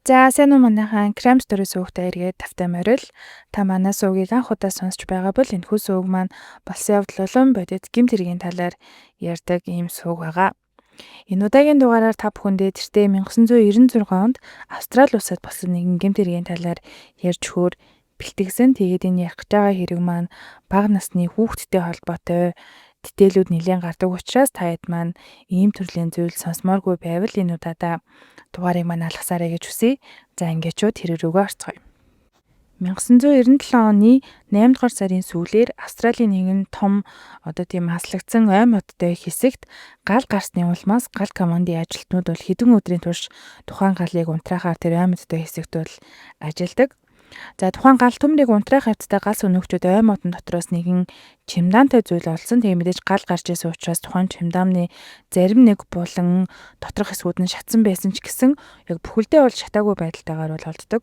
За сайн уу манайхан крем стори суугтай эргээд тавтай морил та манай суугийг анх удаа сонсч байгаа бол энэхүү сууг маань болсон явдал болон бодит гэмт хэргийн талаар ярьдаг ийм сууг байгаа. Энэ удаагийн дугаараар та бүхэндээ тэртээ 1996 онд Австрали улсад болсон нэгэн гэмт хэргийн талаар ярьж хөөр бэлтгэсэн. Тэгээд энэ ярих гэж байгаа хэрэг маань бага насны хүүхэдтэй холбоотой дэтээлүүд нэлээд гардаг учраас та хэд маань ийм төрлийн зүйл сонсомооргүй байвал энэ удаадаа дугаарыг маань алгасаарай гэж хүсье. За ингээчүүд хэрэг рүүгээ орцгоё. 1997 оны 8 дугаар сарын сүүлээр Австралийн нэгэн том хаслагдсан ой модтой хэсэгт гал гарсны улмаас гал командын ажилтнууд бол хэдэн өдрийн турш тухайн галыг унтраахаар тэр ой модтой хэсэгт бол ажилдаг. За тухайн гал төмрийг унтраах явцдаа гал сүнэгчүүд ой модон дотроос нэгэн чимдаантай зүйл олсон. Тэгээ мэдээж гал гарч ирсэн учраас тухайн чимдааны зарим нэг булан доторх хэсгүүд нь шатсан байсан ч гэсэн яг бүхэлдээ бол шатаагүй байдалтайгаар бол олддог.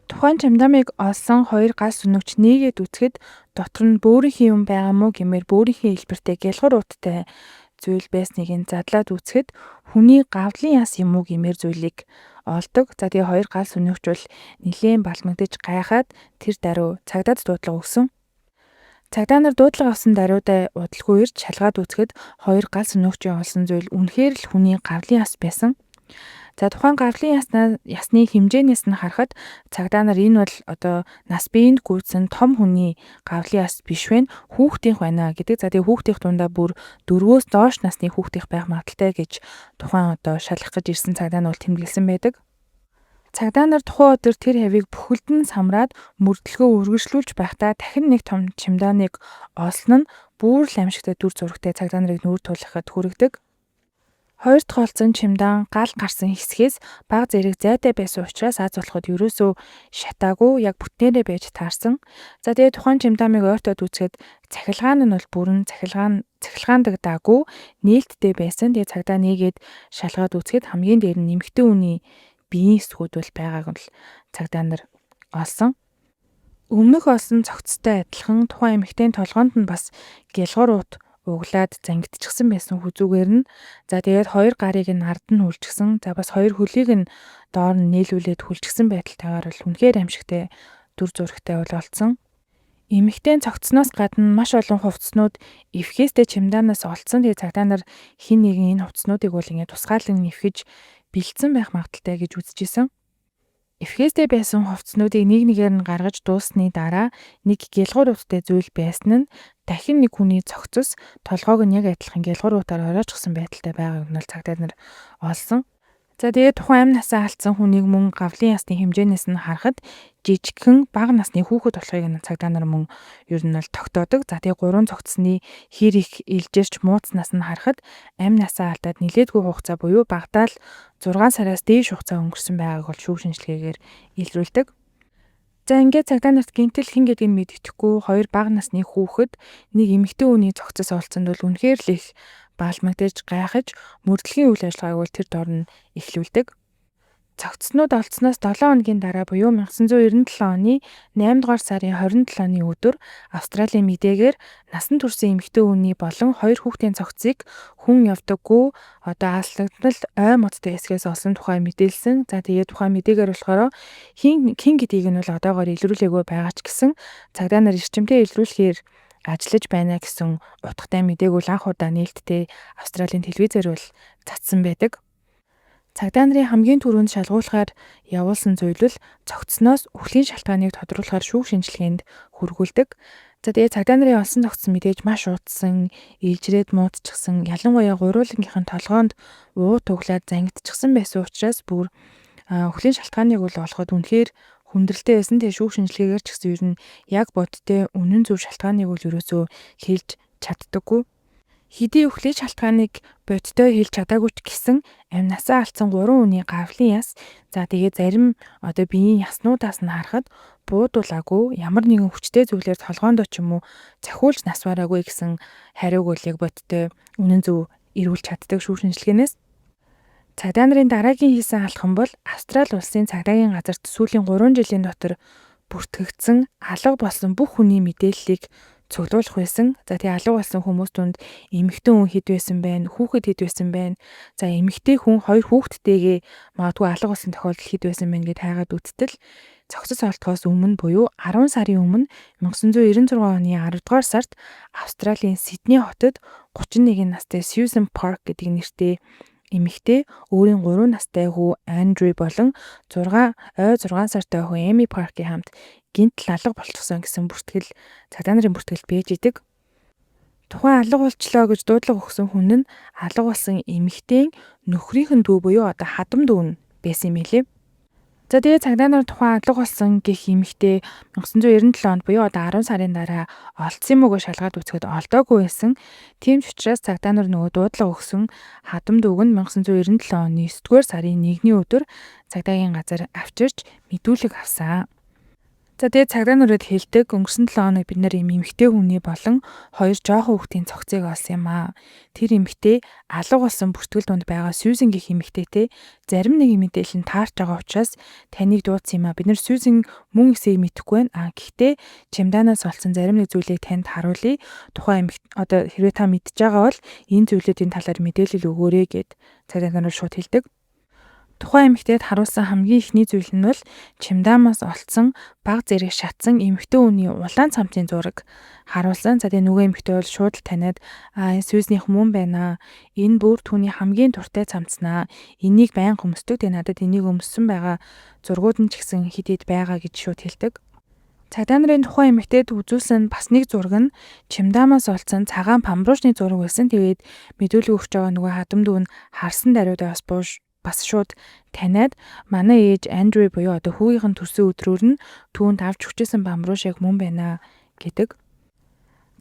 Тухайн чимдаамыг олсон хоёр гал сүнэгч нийгээд үзэхэд дотор нь бөөрийнхээ юм байгаа мó гэмээр бөөрийнхээ хэлбэртэй гялгар уттай зүйл байсныг нь задлаад үзэхэд хүний гавлын яс юм уу гэмээр зүйлийг олдог. За тэгээ хоёр гал сүнэгч бол нилээн балмагдаж гайхаад тэр даруй цагдаад дуудлага өгсөн. Цагдаа нар дуудлага авсан даруйдаа удалгүй ирж шалгаад үзэхэд хоёр гал сүнэгчийн олсон зүйл үнэхээр л хүний гавлын яс байсан. За тухайн гавлын ясны хэмжээнээс нь харахад цагдаа нар энэ бол нас биеинд гүйцэн том хүний гавлын яс биш вэ? Хүүхдийнх байна гэдэг. За тэгээ хүүхдийнх дундаа бүр 4-өөс доош насны хүүхдийнх байх магадaltaй гэж тухайн шалгах гэж ирсэн цагдаа нь бол тэмдэглэсэн байдаг. Цагдаа нар тухайн өдөр тэр хавийг бүхэлд нь самраад мөрдлөгөө үргэлжлүүлж байхдаа дахин нэг том чимдааныг олсон нь бүр л аимшигтай дүр зурагтай цагдаа нарыг нүүр тулахад хүргэдэг. Хоёр дахь олсон чимдаан гал гарсан хэсгээс бага зэрэг зайтай байсан учраас аз болоход ерөөсөө шатаагүй яг бүтнээрээ байж таарсан. За тэгээ тухайн чимдаамыг ойртоод үзэхэд цахилгаан нь бол бүрэн цахилгаандагдаагүй нээлттэй байсан. Тэгээ цагдаа нээгээд шалгаад үзэхэд хамгийн дээр нь нэмэгтэй хүний биеийн эсгүүд бол байгааг нь цагдаа нар олсон. Өмнөх олсон цогцтой адилхан тухайн эмэгтэйн толгоонд нь бас гялгар ут углаад зангидчихсан байсан хүзүүгээр нь за тэгээд хоёр гарыг нь ард нь хүлжчихсэн. За бас хоёр хөлийг нь доор нь нийлүүлээд хүлжчихсэн байдалтайгаар бол үнэхээр аимшигтай дүр зурагтай бол олдсон. Эмэгтэйн цогцсноос гадна маш олон хувцснууд эвхээстэй чимдаанаас олдсон. Тэгээд цагдаа нар хин нэгэн энэ хувцснуудыг бол ингэ тусгаалan эвхэж бэлдсэн байх магадaltaй гэж үзэжсэн. Эвхээстэй байсан хувцснуудыг нэг нэгээр нь гаргаж дуусны дараа нэг гялгар уттай зүйл байсан нь дахин нэг хүний цогцос толгойг нь яг адилхан гялгар утаар ороочсон байдалтай байгааг нь цагдаа нар олсон. За тэгээ тухайн амь насаа алдсан хүнийг мөн гавлын ясны хэмжээнээс нь харахад жижигхэн бага насны хүүхэд болохыг нь цагдаа нар мөн ер нь бол тогтоодог. За тэгээ гурван цогцсны хэр их илжирч мууцнаас нь харахад амь насаа алдаад нилээдгүй хугацаа буюу багадаа л 6 сараас дээш хугацаа өнгөрсөн байгааг бол шүүх шинжилгээгээр илрүүлдэг. За ингээд цагдаа нарт гинтэл хин гэдгийг мэддэхгүй хоёр бага насны хүүхэд нэг эмэгтэй хүний цогцос олцсонд бол үнэхээр л их баалмагдаж гайхаж мөрдлөгийн үйл ажиллагааг бол тэр дор нь эхлүүлдэг. Цогцснууд олцсноос 7 хоногийн дараа буюу 1997 оны 8 дугаар сарын 27-ны өдөр Австралийн мэдээгээр насан турш эмэгтэй хүний болон хоёр хүүхдийн цогцыг хүн явдаггүй алслагдмал ой модтой хэсгээс олсон тухай мэдээлсэн. За тэгээд тухайн мэдээгээр болохоор хин гэдгийг нь бол одоогоор илрүүлээгүй байгаа ч гэсэн цагдаа нар эрчимтэй илрүүлэхээр ажиллаж байна гэсэн утгатай мэдээг бол анх удаа нээлттэй Австралийн телевизээр бол цацсан байдаг. Цагдаа нарын хамгийн түрүүнд шалгуулахаар явуулсан зүйл бол цогцсноос үхлийн шалтгааныг тодруулахаар шүүх шинжилгээнд хүргүүлдэг. За тэгээ цагдаа нарын олсон цогцсон мэдээж маш уутсан, илжрээд муудчихсан, ялангуяа гурвуулангийнхэн толгоонд уут углаад зангидчихсан байсан учраас бүр үхлийн шалтгааныг бол олоход үнэхээр хүндрэлтэй байсан. Тэгээ шүүх шинжилгээгээр ч гэсэн ер нь яг бодтой үнэн зөв шалтгааныг бол ерөөсөө хэлж чаддаггүй. Хэдий үхлийн шалтгааныг бодтой хэлж чадаагүй ч гэсэн амь насаа алдсан 3 хүний гавлын яс за тэгээ зарим биеийн яснуудаас нь харахад буудуулаагүй ямар нэгэн хүчтэй зүйлээр толгоондоо ч юм уу цохиулж нас бараагүй гэсэн хариуг бол яг бодтой үнэн зөв ирүүлж чаддаг шүүх шинжилгээнээс. Цагдаа нарын дараагийн хийсэн алхам бол Австрали улсын цагдаагийн газарт сүүлийн 3 жилийн дотор бүртгэгдсэн алга болсон бүх хүний мэдээллийг цуглуулах байсан. За тэгээ алга болсон хүмүүс түнд эмэгтэй хүн хэд байсан байна, хүүхэд хэд байсан байна. За эмэгтэй хүн 2 хүүхэдтэйгээ магадгүй алга болсон тохиолдол хэд байсан байна гэд хайгаад үзтэл цогцос олдохоос өмнө буюу 10 сарын өмнө 1996 оны 10 дугаар сард Австралийн Сидней хотод 31 настай Susan Park гэдэг нэртэй эмэгтэй өөрийн 3 настай хүү Andrew болон 6 сартай хүү Amy Park-ийн хамт гинтл алга болчихсон гэсэн бүртгэл цагдаа нарын бүртгэлд байж идэг. Тухайн алга болчлоо гэж дуудлага өгсөн хүн нь алга болсон эмэгтэйн нөхрийнх нь дүү буюу одоо хадам дүү нь байсан юм билээ. За тэгээ цагдаа нар тухайн алга болсон гэх эмэгтэй 1997 онд буюу одоо 10 сарын дараа олдсон юм уу гэж шалгаад үзэхэд олдоогүй байсан. Тийм ч учраас цагдаа нар нөгөө дуудлага өгсөн хадам дүүг нь 1997 оны 9-р сарын 1-ний өдөр цагдаагийн газар авчирч мэдүүлэг авсан. За тэгээ цагдаа нарт хэлдэг өнгөрсөн 7 хоног бид нэр эмэгтэй хүний болон 2 жоохон хүүхдийн цогцыг олсон юм аа. Тэр эмэгтэй алга болсон бүртгэл донд байгаа Сьюзен гэх эмэгтэйтэй зарим нэг мэдээлэл нь таарч байгаа учраас таныг дуудсан юм аа. Бид нэр Сьюзен мөн эсэхийг мэдэхгүй байна. Гэхдээ чемданаас олсон зарим нэг зүйлийг танд харуулъя. Тухайн одоо хэрвээ та мэдж байгаа бол энэ зүйлүүдийн талаар мэдээлэл өгөөрэй гэд цагдаа нар шууд хэлдэг. Тухайн эмэгтэйд харуулсан хамгийн ихний зүйл нь бол чемдамаас олцсон баг зэрэг шатсан эмэгтэй хүний улаан цамцын зураг харуулсан. За тэгээ нөгөө эмэгтэй бол шууд л таниад энэ Сьюзенийх мөн байна. Энэ бүр түүний хамгийн дуртай цамцнаа. Энийг байнга өмсдөг. Тэгээ надад энийг өмссөн байгаа зургууд нь ч гэсэн хэд хэд байгаа гэж шууд хэлдэг. Цагдаа нарын тухайн эмэгтэйд үзүүлсэн бас нэг зураг нь чемдамаас олцсон цагаан памбруушны зураг байсан. Тэгээд мэдүүлэг өгч байгаа нөгөө хадам дүү нь харсан даруйдаа бас шууд таниад манай ээж Andrew буюу одоо хүүгийн төрсөн өдрөөр нь түүнд авч өгчээсэн памбруушийг мөн байна гэдэг.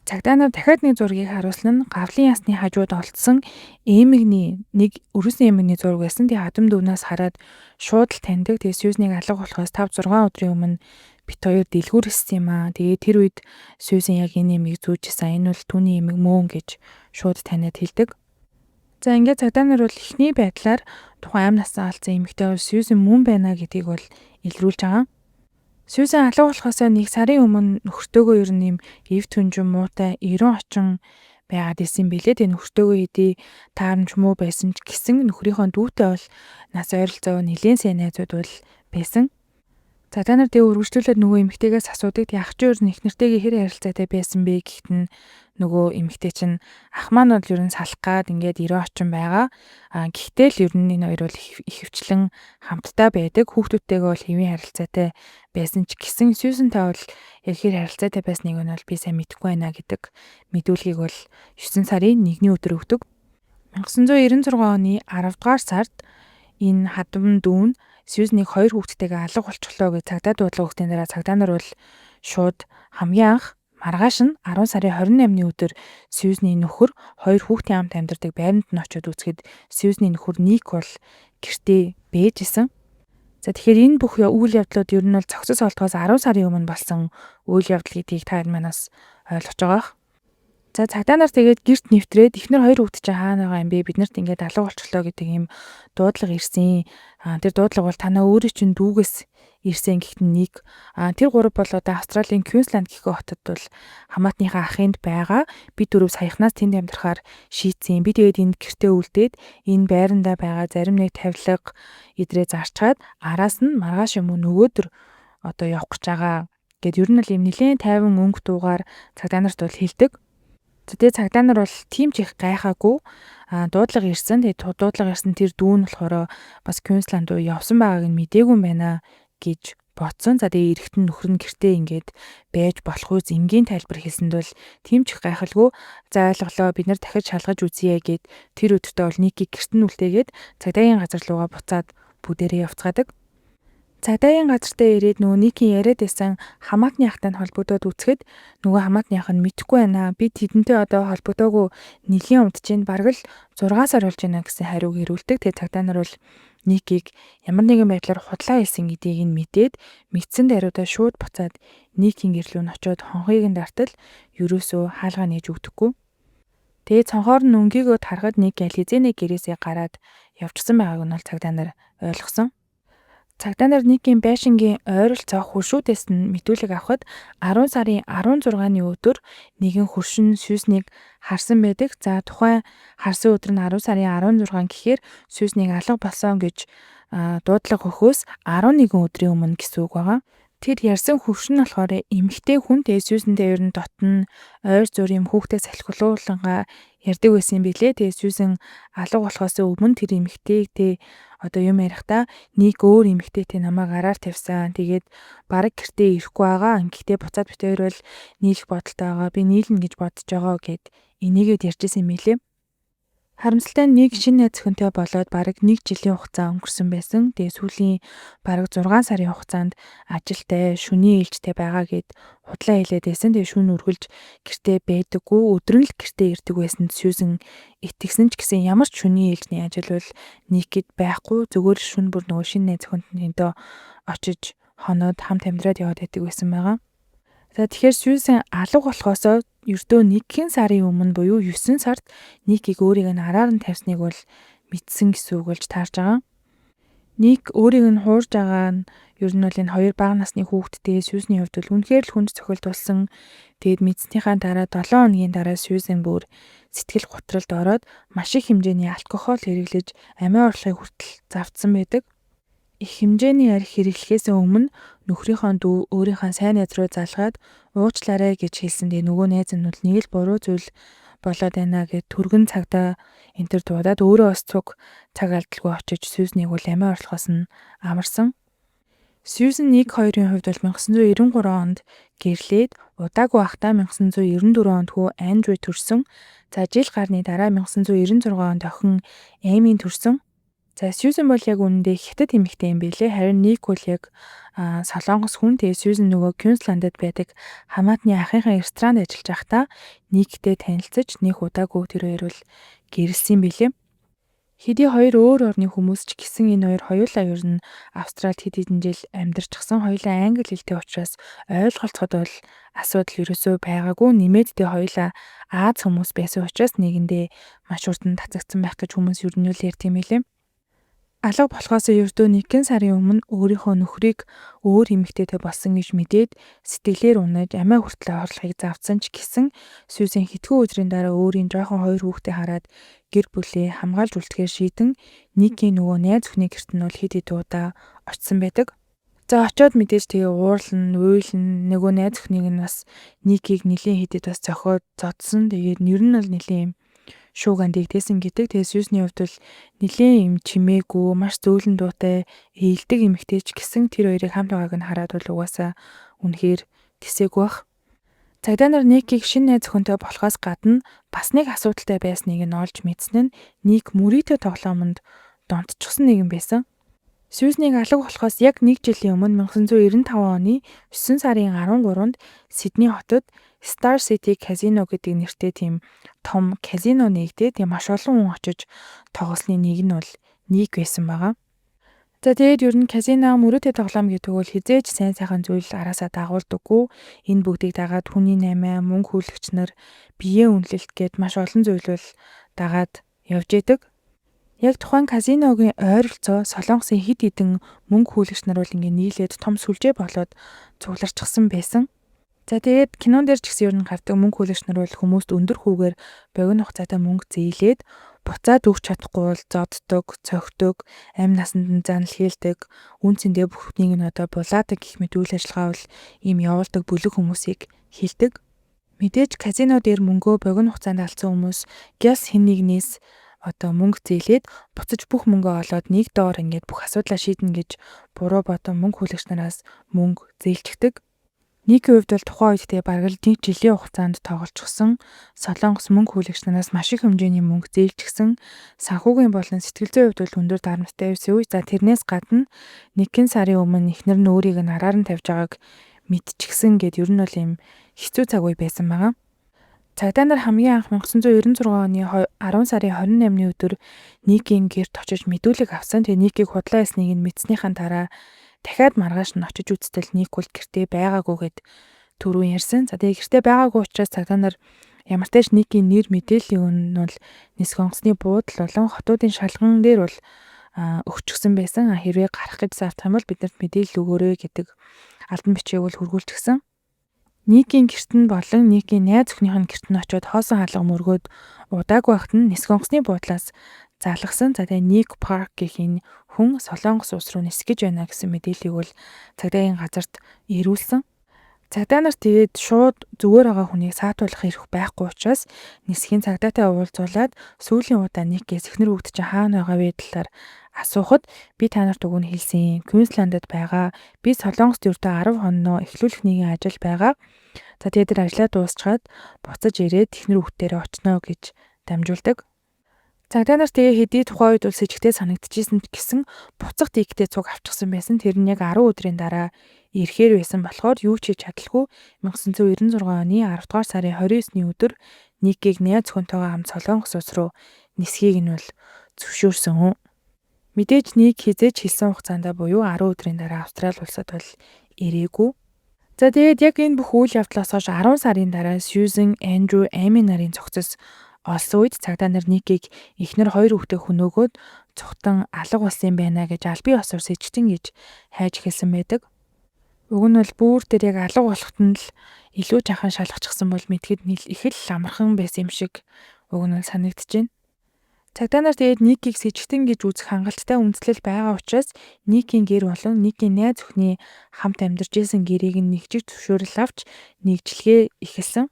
Цагдаа нар дахиад нэг зургийг харуулсан нь гавлын ясны хажууд олдсон нэг өрөөсний эмэгний зураг байсан. Тэгээ хадам дүүнээс хараад шууд л таньдаг. Тэгээ Сьюзнийг алга болохоос 5-6 өдрийн өмнө бит хоёр дэлгүүр хийсэн юм аа. Тэгээ тэр үед Сьюзен яг энэ эмийг зүүжсэн. Энэ бол түүний эмэг мөн гэж шууд таниад хэлдэг. За ингээд цагдаа нар бол эхний байдлаар тухайн амь насаа алдсан эмэгтэй бол Сьюзен мөн байна гэдгийг бол илрүүлж байгаа. Сьюзен алга болохоос 1 сарын өмнө нөхөртөөгөө ер нь юм эв түнжин муутай 90 очин байгаад исэн билээ. Тэгээ нөхөртөөгөө хэдий таарамж муу байсан ч гэсэн нөхрийнхөө дүүтэй бол нас ойролцоо нэлээд сайн найзууд бол байсан. Цагдаа нар тэгээ үргэлжлүүлээд нөгөө эмэгтэйгээс асуудаг. Ах чи ер нь их нэртэйгээ хэр харилцаатай байсан бэ гэхэд нь нөгөө эмэгтэй чинь ах маань бол ер нь салах гад ингээд 90 очин байгаа. Гэхдээ л ер нь энэ хоёр бол ихэвчлэн хамтдаа байдаг. Хүүхдүүдтэйгээ бол хэвийн харилцаатай байсан ч гэсэн Сьюзентэй бол яг хэр харилцаатай байсныг нь бол би сайн мэдэхгүй байна гэдэг мэдүүлгийг бол 9 сарын 1-ний өдөр өгдөг. 1996 оны 10 дугаар сард энэ хадам дүүн Сьюзнийг 2 хүүхэдтэйгээ алга болчихлоо гэж цагдаа дуудлага өгсөн дараа цагдаа нар бол шууд хамгийн анх маргааш нь 10 сарын 28-ны өдөр Сьюзний нөхөр 2 хүүхдийн хамт амьдардаг байранд нь очиод үзэхэд Сьюзний нөхөр Ник бол гэртээ бэж исэн. За тэгэхээр энэ бүх үйл явдлууд ер нь бол цогцос олдохоос 10 сарын өмнө болсон үйл явдал гэдгийг та манаас ойлгож байгаа. За цагдаа нар тэгээд гэрт нэвтрээд эхнэр 2 хүүхэд чинь хаана байгаа юм бэ? Биднэрт ингээд алга болчихлоо гэдэг юм дуудлага ирсэн. Тэр дуудлага бол танаа өөрөө чинь дүүгээс ирсэн гэхэд нэг. Тэр гурав бол одоо Австралийн Queensland гэх хотод бол хамаатныхаа ахынд байгаа. Би дөрөв саяхнаас тэнд амьдрахаар шийдсэн. Би тэгээд энд гэртээ үлдээд энэ байрандаа байгаа зарим нэг тавилга идрээ зарчгаад араас нь маргааш юм уу нөгөөдөр одоо явах гэж байгаа гэд ер нь л юм нэлээд тайван өнгө дуугаар цагдаа нарт бол хэлдэг. Тэгээ цагдаа нар бол тийм ч их гайхаагүй дуудлага ирсэн. Тэгээ дуудлага ирсэн тэр дүү нь болохоор бас Queensland руу явсан байгааг нь мдээгүй юм байна гэж бодсон. За тэгээ эрэхтэн нөхөр нь гэртээ ингээд байж болох үз энгийн тайлбар хэлсэнд бол тийм ч их гайхалгүй. За ойлголоо бид нар дахиж шалгаж үзье гэд тэр өдөртөө бол Никийг гэрт нь үлдээгээд цагдаагийн газар руугаа буцаад бүдэрээ явцгаадаг. Цагдаагийн газартаа ирээд нөгөө Никийн яриад байсан хамаатны ахтай нь холбогдоод үзэхэд нөгөө хамаатны ах нь мэдэхгүй байна. Би тэдэнтэй одоо холбогдоогүй нэлийн умд чинь бараг л 6 сар болж байна гэсэн хариуг ирүүлдэг. Тэгээ цагдаа нар бол Никийг ямар нэгэн байдлаар худлаа хэлсэн гэдгийг нь мэдээд мэдсэн даруйдаа шууд буцаад Никийн гэр рүү очиод хонхыг нь дартал ерөөсөө хаалгаа нээж өгдөггүй. Тэгээ цонхоор нь өнгийгөө тарахад Ник ализэний гэрээсээ гараад явчихсан байгааг нь бол цагдаа нар ойлгосон. Цагдаа нар Никийн байшингийн ойролцоо хуршүүдээс нь мэдүүлэг авахад 10 сарын 16-ны өдөр нэгэн хөршин Сюзнийг харсан байдаг. За тухайн харсан өдөр нь 10 сарын 16 гэхээр Сюзнийг алга болсон гэж дуудлага өгөхөөс 11 өдрийн өмнө гэсэн үг байгаа. Тэр ярьсан хөршин нь болохоор эмэгтэй хүн Сюзэндээ ер нь дотн ойр зур юм хүүхдээ салхилуулангаа ярьдаг байсан юм билээ. Сюзэн алга болохоос өмнө тэр эмэгтэйг одоо юм ярихдаа Ник өөр эмэгтэйтэй намайг гараар тавьсан. Тэгээд бараг гэртээ ирэхгүй байгаа. Гэхдээ буцаад битээр бол нийлэх бодолтой байгаа. Би нийлнэ гэж бодож байгаа гэд энийгэд ярьжсэн юм билээ. Харамсалтай нь Ник шинэ найз охинтой болоод бараг 1 жилийн хугацаа өнгөрсөн байсан. Тэгээ сүүлийн бараг 6 сарын хугацаанд ажилтай, шөнийн ээлжтэй байгаа гэд худлаа хэлээд байсан. Тэгээ шөнө үргэлж гэртээ байдаггүй, өдөр нь л гэртээ ирдэг байсан Сьюзен итгэсэн ч гэсэн ямар ч шөнийн ээлжний ажил бол Никэд байхгүй. Зүгээр шөнө бүр нөгөө шинэ найз охинтой очиж хоноод хамт амьдраад яваад байдаг байсан байгаа. За тэгэхээр Сьюзен алга болохоос ердөө 1 сарын өмнө буюу 9 сард Никийг өөрийг нь араар нь тавьсныг бол мэдсэн гэсэн үг болж таарж байгаа. Ник өөрийг нь хуурж байгаа нь ер нь бол энэ хоёр бага насны хүүхэдтэй Сьюзний хувьд бол үнэхээр л хүнд цохилт болсон. Тэгэд мэдснийхаа дараа 7 хоногийн дараа Сьюзен бүр сэтгэл готролд ороод маш их хэмжээний алкогол хэрэглэж амиа орлохыг хүртэл завдсан байдаг. Их хэмжээний арх хэрэглэхээс өмнө нөхрийнхөө дүү өөрийнхөө сайн найз руу залгаад уучлаарай гэж хэлсэн. Тэгээ нөгөө найз нь бол нэг л буруу зүйл болоод байна гэд түргэн цагдаа энтер дуудаад өөрөө бас цуг цаг алдалгүй очиж Сьюзнийг бол амиа орлохоос нь амарсан. Сьюзен Ник хоёрын хувьд бол 1993 онд гэрлээд удаагүй байхдаа 1994 онд хүү Андрю төрсөн. За жил гарны дараа 1996 онд охин Эймийн төрсөн. За Сьюзен бол яг үнэндээ хятад эмэгтэй юм билээ. Харин Ник бол яг Солонгос хүн. Тэгээ Сьюзен нөгөө Квинсландд байдаг хамаатны ахынхаа ресторанд ажиллаж байхдаа Никтэй танилцаж нэг удаагүй тэр хоёр бол гэрэлсэн билээ. Хэдий хоёр өөр орны хүмүүс ч гэсэн энэ хоёр хоёулаа ер нь Австралид хэд хэдэн жил амьдарчсан. Хоёулаа англи хэлтэй учраас ойлголцоход бол асуудал ерөөсөө байгаагүй. Нэмээд тэ хоёулаа Аз хүмүүс байсан учраас нэгэндээ маш урд нь тацагдсан байх гэж хүмүүс ер нь л ярьд юм билээ. Алга болохоос ердөө 1 сарын өмнө өөрийнхөө нөхрийг өөр эмэгтэйтэй болсон гэж мэдээд сэтгэлээр унаж амиа хүртэл орлохыг завдсан ч гэсэн Сьюзен хэдхэн өдрийн дараа өөрийн жоохон хоёр хүүхдээ хараад гэр бүлээ хамгаалж үлдэхээр шийдэн Никийн нөгөө найз өхний гэрт нь бол хэд хэд удаа очсон байдаг. За очиод мэдээж тэгээ уурлан, уйлан нөгөө найз өхнийг нь бас Никийг нэлийн хэдэд бас зохиод зодсон. Тэгээд нэр нь бол нэлийн шууг андигдээсэн гэдэг. Тэгээ Сьюзний хувьд бол нэлийн юм чимээгүй, маш зөөлөн дуутай, ээлдэг эмэгтэйч гэсэн тэр хоёрыг хамт байгааг нь хараад бол угаасаа үнэхээр тэсээгүй бах. Цагдаа нар Никийг шинэ найз охинтой болохоос гадна бас нэг асуудалтай байсныг нь олж мэдсэн нь Ник мөрийтэй тоглоомонд донтчихсон нэгэн байсан. Сьюзнийг алга болохоос яг 1 жилийн өмнө 1995 оны 9 сарын 13-нд Сидней хотод Star City Casino гэдэг нэртэй тийм том казино нэгдээд маш олон хүн очиж тоглосны нэг нь бол Ник байсан байгаа. За тэгээд ер нь казино мөрөөдөө тоглоом гэдэг бол хизээж сайн сайхан зүйл араасаа дагуулдаггүй. Энэ бүгдийг дагаад хүний наймаа, мөнгө хүлэгч нар, биеэ үнэлэлт гээд маш олон зүйл бол дагаад явж идэг. Яг тухайн казиногийн ойролцоо Солонгосын хэд хэдэн мөнгө хүлэгч нар бол ингээ нийлээд том сүлжээ болоод цугларчихсан байсан. За тэгээд кинон дээр ч гэсэн ер нь гардаг мөнгө хүлэгч нар бол хүмүүст өндөр хүүгээр богино хугацаатай мөнгө зээлээд буцаад өгч чадахгүй бол зоддог, цогтөг, амь насанд нь занал хийлдэг, үн цэндээ бүхнийг нь одоо булаадаг гэх мэт үйл ажиллагаа бол ийм явуулдаг бүлэг хүмүүсийг хийлдэг. Мэдээж казино дээр мөнгөө богино хугацаанд алдсан хүмүүс гяс хэн нэгнээс одоо мөнгө зээлээд буцаж бүх мөнгөө олоод нэг доор ингээд бүх асуудлаа шийднэ гэж буруу бодон мөнгө хүлэгч нараас мөнгө зээлчдэг. Никийн хувьд бол тухайн үед бараг л 1 жилийн хугацаанд тоглолцсон Солонгос мөнгө хүлэгч нараас маш их хэмжээний мөнгө зээлжчихсэн. Санхүүгийн болон сэтгэл зүйн хувьд бол өндөр дарамттай байсан үе. За тэрнээс гадна 1 сарын өмнө эхнэр нь өөрийг нь араар нь тавьж байгааг мэдчихсэн гэд ер нь бол юм хэцүү цаг үе байсан байгаа. Цагдаа нар хамгийн анх 1996 оны 10 сарын 28-ны өдөр Никийн гэрт очиж мэдүүлэг авсан. Тэгээ Никийг худлаа ясныг нь мэдснийхэн дараа дахиад маргааш нь очиж үзтэл Ник бол гэртээ байгаагүйгээд түрүүн ярьсан. За тэгээ гэртээ байгаагүй учраас цагдаа нар ямар ч тач Никийн нэр мэдээллийн үнэ нь бол нисэх онгоцны буудал болон хотуудын шалган дээр бол өгчихсэн байсан. Хэрвээ гарах гэж заавдах юм бол биднэрт мэдээлэл өгөөрэй гэдэг албан бичгийг бол хүргүүлчихсэн. Никийн гэрт нь болон Никийн найз охиных нь гэрт нь очиод хоосон хаалга мөргөөд удаагүй байхад нь нисэх онгоцны буудлаас залгасан. За тэгээ Ник Парк гэх энэ хүн Солонгос улс руу нисэх гэж байна гэсэн мэдээллийг бол цагдаагийн газарт ирүүлсэн. Цагдаа нар тэгээд шууд зүгээр байгаа хүнийг саатуулах эрх байхгүй учраас нисхийн цагдаатай уулзуулаад сүүлийн удаа Никээс эхнэр хүүхэд чинь хаана байгаа вэ талаар асуухад би та нарт өгнө хэлсэн. Квинсландд байгаа. Би Солонгост ердөө 10 хоноо эхлүүлэх нэгэн ажил байгаа. За тэгээд тэр ажлаа дуусчаад буцаж ирээд эхнэр хүүхдээрээ очно гэж дамжуулдаг. Цагдаа нар тэгээ хэдий тухайн үед бол сэжигтэй санагдчихсэн гэсэн буцах тиктэй цуг авчихсан байсан. Тэр нь яг 10 өдрийн дараа ирэхээр байсан болохоор юу ч хийж чадалгүй 1996 оны 10 дугаар сарын 29-ний өдөр Никийг найз охинтойгоо хамт Солонгос улс руу нисхийг нь бол зөвшөөрсөн. Мэдээж Ник хизээч хэлсэн хугацаанд буюу 10 өдрийн дараа Австрали улсад бол ирээгүй. За тэгээд яг энэ бүх үйл явдлаас хойш 10 сарын дараа Сьюзен, Эндрю, Эми нарын цогцос олсон үед цагдаа нар Никийг эхнэр 2 хүүхдээ хөнөөгөөд цухтан алга болсон юм байна гэж албан ёсоор сэжигтэн гэж хайж эхэлсэн байдаг. Уг нь бол бүүр дээр яг алга болоход нь л илүү жахан шалгачихсан бол мэдгэд их л амархан байсан юм шиг уг нь санагдаж байна. Цагдаа нар тэгээд Никийг сэжигтэн гэж үзэх хангалттай үндэслэл байгаа учраас Никийн гэр болон Никийн найз охины хамт амьдарч исэн гэрийг нь нэгжиг зөвшөөрөл авч нэгжлэгээ эхэлсэн.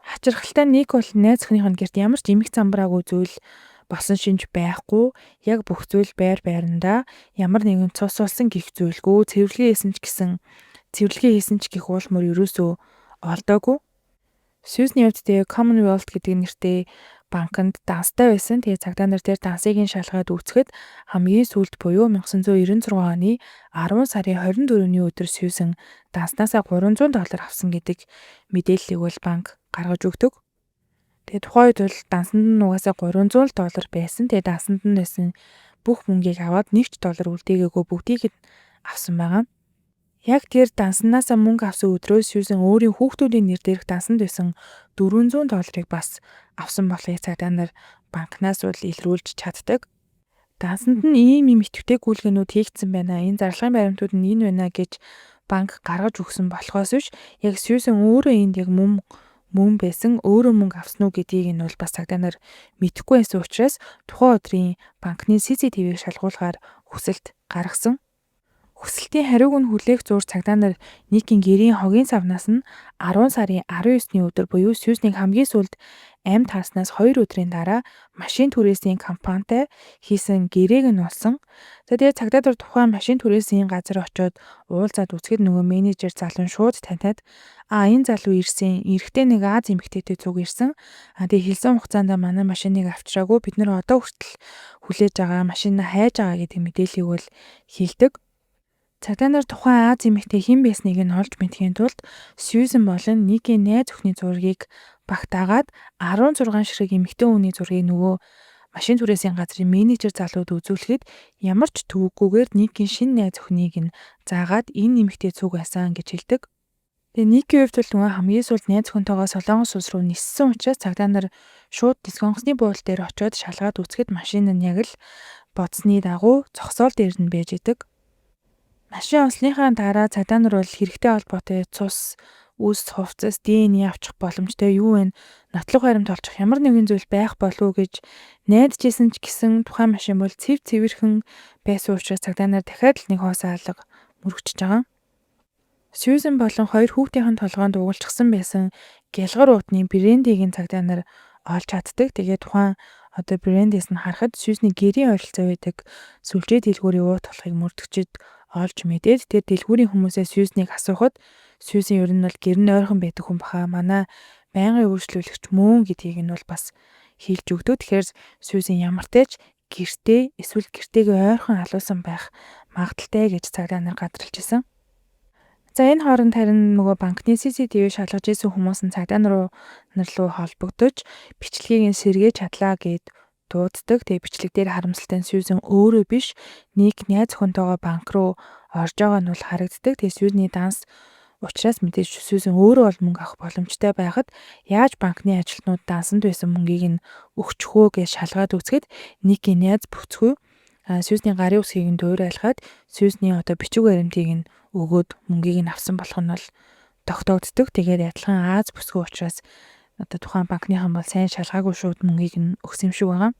Хачирхалтай Ник бол найз охиных нь гэрт ямар ч эмх замбраагүй зүйл болсон шинж байхгүй. Яг бүх зүйл байр байрандаа ямар нэгэн цус болсон гих зүйлгүй цэвэрлэгээ хийсэн ч гих уулмөр ерөөсөө олдоогүй. Сьюзний хувьд тэгээ Commonwealth гэдэг нэртэй банкнд данстай байсан. Тэгээ цагдаа нар тэр дансыг нь шалгаад үүсгэхэд хамгийн сүүлд буюу 1996 оны 10 сарын 24-ний өдөр Сьюзен данснасаа $300 авсан гэдэг мэдээллийг бол банк гаргаж өгдөг. Тэгээ тухайн үед бол дансанд нь угаасаа $300 байсан. Тэгээ дансанд нь байсан бүх мөнгийг аваад $1 үлдээгээгүй бүгдийг нь авсан байгаа. Яг тэр данснасаа мөнгө авсан өдрөөс Сьюзен өөрийн хүүхдүүдийн нэр дээрх дансанд байсан $400 бас авсан болохыг цагдаа нар банкнаас бол илрүүлж чаддаг. Дансанд нь ийм идэвхтэй гүйлгээнүүд хийгдсэн байна. Энэ зарлагын баримтууд нь энэ байна гэж банк гаргаж өгсөн болохоос биш яг Сьюзен өөрөө энд яг мөн байсан өөрөө мөнгө авсан уу гэдгийг нь бол бас цагдаа нар мэдэхгүй байсан учраас тухайн өдрийн банкны CCTV-г шалгуулахаар хүсэлт гаргасан. Хүсэлтийн хариуг нь хүлээх зуур цагдаа нар Никийн гэрийн хогийн савнаас нь 10 сарын 19-ний өдөр буюу Сьюзнийг хамгийн сүүлд амьд харснаас 2 өдрийн дараа машин түрээсийн компанитай хийсэн гэрээг нь олсон. За тэгээд цагдаа нар тухайн машин түрээсийн газар очиод уулзаад үзэхэд нөгөө менежер залуу шууд таньтаад энэ залуу ирсэн. Эрэхтэй нэг Аз эмэгтэйтэй цуг ирсэн. Тэгээд хэлсэн хугацаанд манай машиныг авчираагүй бид нар одоо хүртэл хүлээж байгаа машинаа хайж байгаа гэдэг мэдээллийг бол хэлдэг. Цагдаа нар тухайн Аз эмэгтэй хэн байсныг нь олж мэдхийн тулд Сьюзен болон Никийн найз охины зургийг багтаагаад 16 ширхэг эмэгтэй хүний зургийг нөгөө машин түрээсийн газрын менежер залууд үзүүлэхэд ямар ч төвөггүйгээр Никийн шинэ найз охиныг нь заагаад энэ эмэгтэй цуг байсан гэж хэлдэг. Тэгээ Никийн хувьд бол нөгөө хамгийн сүүлд найз охинтойгоо Солонгос улс руу ниссэн учраас цагдаа нар шууд нисэх онгоцны буудлын дээр очиод шалгаад үзэхэд машин нь яг л бодсны дагуу зогсоол дээр нь байж идэг. Машин олсныхаа дараа цагдаа нар бол хэрэгтэй холбоотой цус, үс, хувцас, ДНХ авчих боломжтой юу вэ? Нотлох баримт олчих ямар нэгэн зүйл байх болов уу гэж найдажсэн ч гэсэн тухайн машин бол цэвэрхэн байсан учраас цагдаа нар дахиад л нэг хоос алга мөрөгчж байгаа. Сьюзен болон 2 хүүхдийн толгойд угуулчихсан байсан гялгар уутны брендийг нь цагдаа нар олж чаддаг. Тэгээд тухайн брендээс нь харахад Сьюзний гэрийн ойролцоо байдаг сүлжээ дэлгүүрийн уут болохыг мөрдөгчд олж мэдээд тэр дэлгүүрийн хүмүүсээс Сьюзнийг асуухад Сьюзен ер нь бол гэр нь ойрхон байдаг хүн баха. Манай байнгын үйлчлүүлэгч мөн гэдгийг нь бол бас хэлж өгдөө. Тэгэхээр Сьюзен ямар ч гэртээ эсвэл гэртээгээ ойрхон алуусан байх магадaltaй гэж цагдаа нар гадралж исэн. За энэ хооронд харин нөгөө банкны CCTV шалгаж исэн хүмүүс нь цагдаа нар руу холбогдож бичлэгийг нь сэргээж чадлаа гэд дууддаг. Тэгээ бичлэг дээр харамсалтай нь Сьюзен өөрөө биш Ник найз охинтойгоо банк руу орж байгаа нь бол харагддаг. Тэгээ Сьюзний данс учраас мэдээж Сьюзен өөрөө бол мөнгө авах боломжтой байхад яаж банкны ажилтнууд дансанд байсан мөнгийг нь өгчихөө гэж шалгаад үзэхэд Никийн найз бүцгүй Сьюзний гарын үсгийг нь дуурайлгаад Сьюзний бичиг баримтыг нь өгөөд мөнгийг нь авсан болох нь бол тогтоогддог. Тэгээд адилхан Аз бүсгүй учраас тухайн банкныхан бол сайн шалгаагүй шууд мөнгийг нь өгсөн юм шиг байгаа.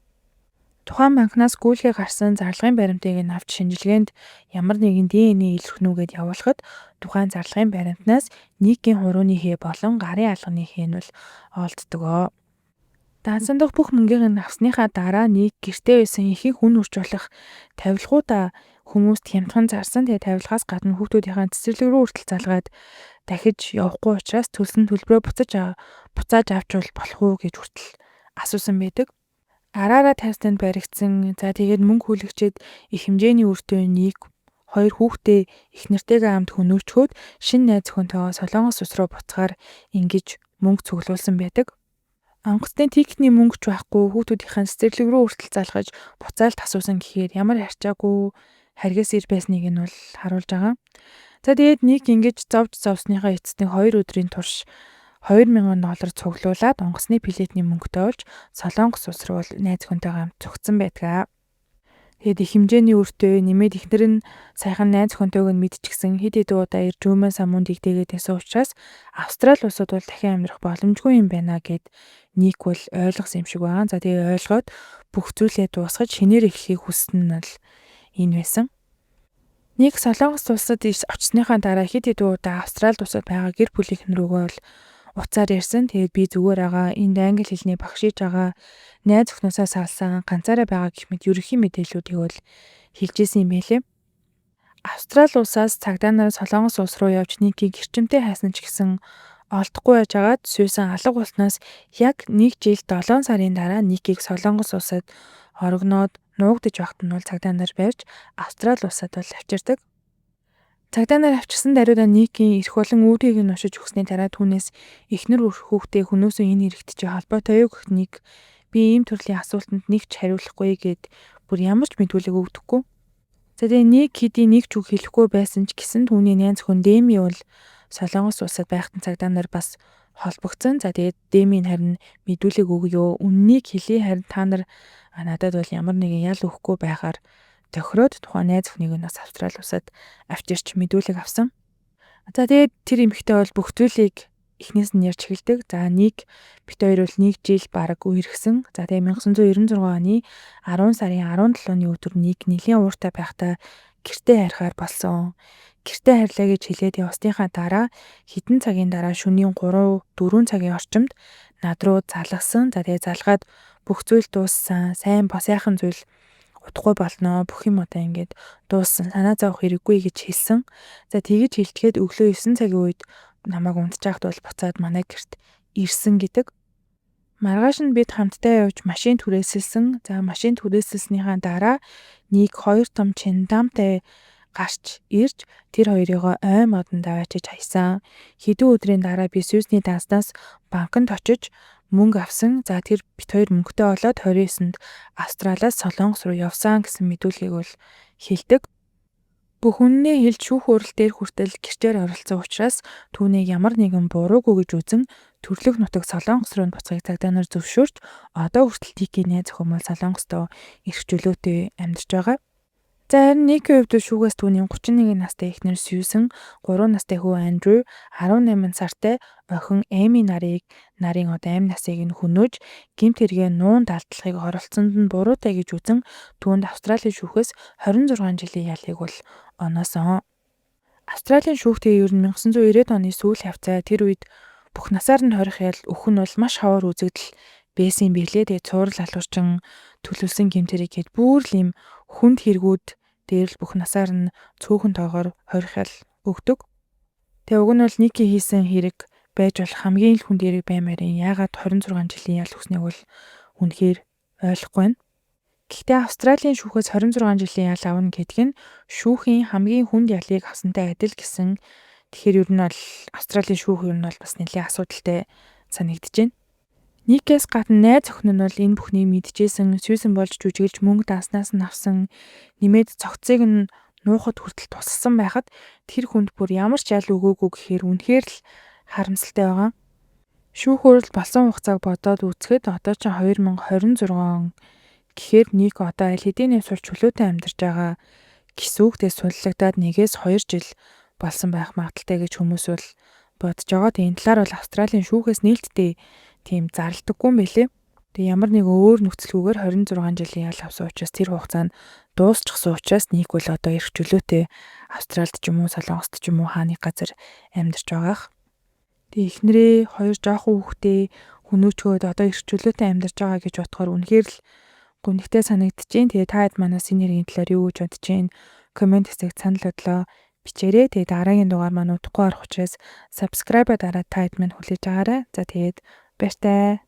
Тухайн банкнаас гүйлгээ гарсан зарлагын баримтыг нь авч шинжилгээнд ямар нэгэн ДНХ илэрх нүгээд явуулахад тухайн зарлагын баримтнаас Никийн хурууны хээ болон гарын алганы хээ нь бол олддог. Дансан дахь бүх мөнгийг нь авсныхаа дараа Ник гэртээ байсан ихэнх хүн үрж болох тавилгуудаа хүмүүст хямдхан зарсан. Тэгээ тавилгаас гадна хүүхдүүдийн цэцэрлэг рүү хүртэл залгаад дахиж явахгүй учраас төлсөн төлбөрөө буцааж авч болох уу гэж хүртэл асуусан байдаг. Араараа тавьсанд баригдсан. Тэгээд мөнгө хүлэгчээд их хэмжээний өртөө Ник хоёр хүүхдээ их нэртэйгээ хамт хөнөөчхөөд шинэ найз өхөнтэйгээ Солонгос улс руу буцахаар ингэж мөнгө цуглуулсан байдаг. Онгоцны тикетний мөнгө ч байхгүй хүүхдүүдийн цэцэрлэг рүү хүртэл залгаж буцаалт асуусан гэхээр ямар харьцаагүй харгас ир байсныг нь бол харуулж байгаа. За тэгээд Ник ингэж зовсныхаа эцэст 2 өдрийн турш $2000 цуглуулад онгоцны плетний мөнгөтэй болж Солонгос улс руу найз өхөнтэйгээ хамт зугцсан байдаг. Тэгээд их хэмжээний өртөө нэмээд ихнэр нь саяхан найз өхөнтэйг нь мэдчихсэн хэд хэдэн удаа ирж өмнө самуун дэгдээгээд байсан учраас Австрали улсад бол дахин амьдрах боломжгүй юм байна гэд Ник бол ойлгосон юм шиг байгаа. За тэгээд ойлгоод бүх зүйлээ дуусгаж шинээр эхлэхийг хүссэн нь бол энэ байсан. Ник Солонгос улсад очсныхаа дараа хэд хэдэн удаа Австрали улсад байгаа гэр бүлийнхэн рүүгээ бол уцаар ярьсан. Тэгээд би зүгээр байгаа. Энд англи хэлний багш хийж байгаа. Найз өхнөөсөө салсан. Ганцаараа байгаа гэх мэт ерөнхий мэдээллүүдийг бол хэлжсэн юм байлээ. Австрали улсаас цагдаа нар Солонгос улс руу явж Никийг гэрчимтэй хайсан ч гэсэн олдохгүй байжгаад Сьюзан алга болсноос яг 1 жил 7 сарын дараа Никийг Солонгос улсад орогноод нуугдж байхад нь бол цагдаа нар барьж Австрали улсад бол авчирдаг. Цагдаа нар авчирсан даруйдаа Никийн эрх болон үүргийг нь уншиж өгсний дараа түүнээс эхнэр хүүхдээ хүмүүсөө энэ хэрэгтчээ холбоотой юу гэх Ник би ийм төрлийн асуултанд нэг ч хариулахгүй гэд бүр ямар ч мэдүүлэг өгдөггүй. За тэгээ Ник хэдий нэг ч үг хэлэхгүй байсан ч гэсэн түүний найз хүн Дэми бол Солонгос улсад байхад цагдаа нар бас холбогдсон. За тэгээд Дэмийн харин мэдүүлэг өгөө үннийг хэлээ харин та нар надад бол ямар нэгэн ял өгөхгүй байхаар тохироод тухайн найз өхнийг нь бас Австрали улсад авчирч мэдүүлэг авсан. За тэгээд тэр эмэгтэй бол бүх зүйлийг эхнээс нь ярьж эхэлдэг. За Ник бит хоёр бол 1 жил бараг үерхсэн. За тэгээд 1996 оны 10 сарын 17-ны өдөр Ник нэлийн ууртай байхдаа гэртээ харихаар болсон. Гэртээ харьлаа гэж хэлээд явсныхаа дараа хэдэн цагийн дараа шөнийн 3-4 цагийн орчимд над руу залгасан. За тэгээд залгаад бүх зүйл дууссан. Сайн бос яахан зүйл удахгүй болно. Бүх юм одоо ингээд дууссан. Санаа зовох хэрэггүй гэж хэлсэн. За тэгэж хэлтгэхэд өглөө 9 цагийн үед намайг унтчихад бол буцаад манай гэрт ирсэн гэдэг. Маргааш нь бид хамтдаа явж машин түрээсэлсэн. За машин түрээсэлснийхаа дараа Ник 2 том чиндамтай гарч ирж тэр хоёрыг ой модонд аваачиж хайсан. Хэдэн өдрийн дараа би Сьюзний данснаас банкнд очиж мөнгө авсан. За тэр бит хоёр мөнгөтэй болоод 29-нд Австралиас Солонгос руу явсан гэсэн мэдүүлгийг бол хэлдэг. Бүх үннээ хэлж шүүх хурал дээр хүртэл гэрчээр оролцсон учраас түүнийг ямар нэгэн буруугүй гэж үзэн төрлөх нутаг Солонгос руу буцахыг цагдаа нар зөвшөөрч одоо хүртэл Никийн найз өхөн бол Солонгосдоо эрх чөлөөтэй амьдарч байгаа. За харин Никийн хувьд шүүгээс түүний 31 настай эхнэр Сьюзан, 3 настай хүү Андрю, 18 сартай охин Эми нарын 8 насыг нь хөнөөж гэмт хэрэгээ нуун далдлахыг оролцсонд нь буруутай гэж үзэн түүнд Австралийн шүүхээс 26 жилийн ялыг бол оноосон. Австралийн шүүхтээ ер нь 1990-ад оны сүүл хавцаа тэр үед бүх насаар нь хорих ял өхөн бол маш ховор үзэгдэл байсан юм билээ. Тэгээ цуврал алуурчин төлөвлөсөн гэмт хэрэг гээд бүр л юм хүнд хэрэгүүд дээр л бүх насаар нь цөөхөн тоогоор хорих ял өгдөг. Тэгээ уг нь бол Никийн хийсэн хэрэг байж болох хамгийн л хүнд хэрэг баймаар юм. Яагаад 26 жилийн ял өгснэг бол үнэхээр ойлгохгүй байна. Гэхдээ Австралийн шүүхээс 26 жилийн ял авна гэдэг нь шүүхийн хамгийн хүнд ялыг авсантай адил гэсэн. Тэгэхээр ер нь бол Австралийн шүүх ер нь бол бас нэлээд асуудалтай санагдаж байна. Никээс гадна найз охин нь бол энэ бүхнийг мэдчихсэн, Сьюзан болж жүжиглж мөнгө данснаас нь авсан, нэмээд цогцыг нь нуухад хүртэл туссан байхад тэр хүнд бүр ямар ч ял өгөөгүй гэхээр үнэхээр л харамсалтай байгаа. Шүүх хурал болсон хугацааг бодоод үзэхэд одоо ч 2026 гэхээр Ник одоо аль хэдийн сурч чөлөөтэй амьдарч байгаа гэсэн үгтэй суллагдаад 1-2 жил болсон байх магадaltaй гэж хүмүүс бол бодож байгаа. Тэгээ энэ талаар бол Австралийн шүүхээс нээлттэй тийм зарлдаггүй юм билээ. Тэгээ ямар нэг өөр нөхцөлгүйгээр 26 жилийн ял авсан учраас тэр хугацаанд дуусчихсан учраас Ник бол одоо эрх чөлөөтэй Австралид ч юм уу Солонгост ч юм уу хааны газар амьдарч байгаах. Тэгээ эхнэрээ 2 жоохон хүүхдээ хүнөөчгөөд одоо эрх чөлөөтэй амьдарч байгаа гэж бодохоор үнэхээр л гүнхтэй санагдчихээн. Тэгээ та хэд манаас энэ хэргийн талаар юу гэж бодож чинь комент хэсэгт санал бодлоо бичээрэй. Тэгээ дараагийн дугаар маань удахгүй арах учраас subscribe дараад та хэд минь хүлээж аваарай. За тэгээд баяртай.